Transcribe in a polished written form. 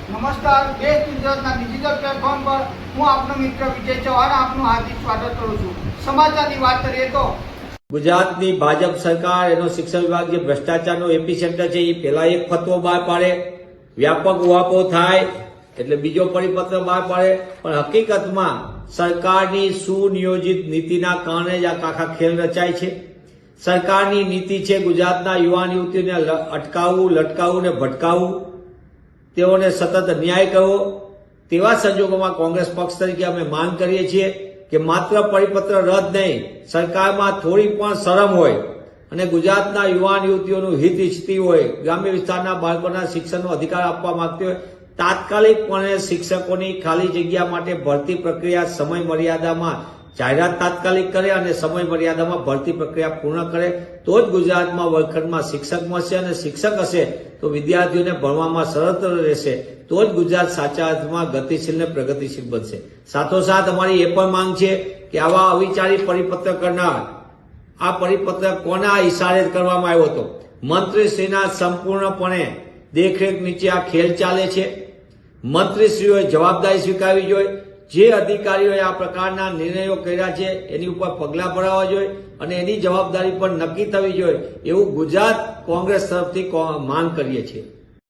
નમસ્કાર, દેશ ગુજરાતના ડિજિટલ પ્લેટફોર્મ પર હું આપનો મિત્ર વિજય ચૌહાણ આપનું હાર્દિક સ્વાગત કરું છું। સમાચારની વાત કરીએ તો ગુજરાતની ભાજપ સરકાર એનો શિક્ષણ વિભાગ જે ભ્રષ્ટાચારનો એપિસેન્ટર છે એ પહેલા એક ફતવો બહાર પાડે, વ્યાપક ઉહાપો થાય એટલે બીજો પરિપત્ર બહાર પાડે, પણ હકીકતમાં સરકારની સુનિયોજિત નીતિના કારણે જ આ આખા ખેલ રચાય છે। સરકારની નીતિ છે ગુજરાતના યુવાન યુવતીઓને અટકાવવું, લટકાવવું ને ભટકાવવું, તેઓને સતત ન્યાય કરવો। તેવા સંજોગોમાં કોંગ્રેસ પક્ષ તરીકે અમે માંગ કરીએ છીએ કે માત્ર પરિપત્ર રદ નહીં, સરકારમાં થોડી પણ શરમ હોય અને ગુજરાતના યુવાન યુવતીઓનું હિત ઈચ્છતી હોય, ગ્રામ્ય વિસ્તારના બાળકોના શિક્ષણનો અધિકાર આપવા માંગતી હોય, તાત્કાલિકપણે શિક્ષકોની ખાલી જગ્યા માટે ભરતી પ્રક્રિયા સમય મર્યાદામાં જાહેરાત તાત્કાલિક કરે અને સમય મર્યાદામાં ભરતી પ્રક્રિયા પૂર્ણ કરે, તો જ ગુજરાતમાં વર્ગખંડમાં શિક્ષક મળશે અને શિક્ષક હશે તો વિદ્યાર્થીઓને ભણવામાં સરળ રહેશે, તો જ ગુજરાત સાચા અર્થમાં ગતિશીલ ને પ્રગતિશીલ બનશે। સાથોસાથ અમારી એ પણ માંગ છે કે આવા અવિચારી પરિપત્ર કરનાર આ પરિપત્ર કોના ઇશારે કરવામાં આવ્યો હતો? મંત્રીશ્રીના સંપૂર્ણપણે દેખરેખ નીચે આ ખેલ ચાલે છે। મંત્રીશ્રીઓએ જવાબદારી સ્વીકારવી જોઈએ। જે અધિકારીઓએ આ પ્રકારના નિર્ણયો કર્યા છે એની ઉપર પગલાં ભરવા જોઈએ અને એની જવાબદારી પણ નક્કી થવી જોઈએ, એવું ગુજરાત કોંગ્રેસ તરફથી માંગ કરીએ છીએ।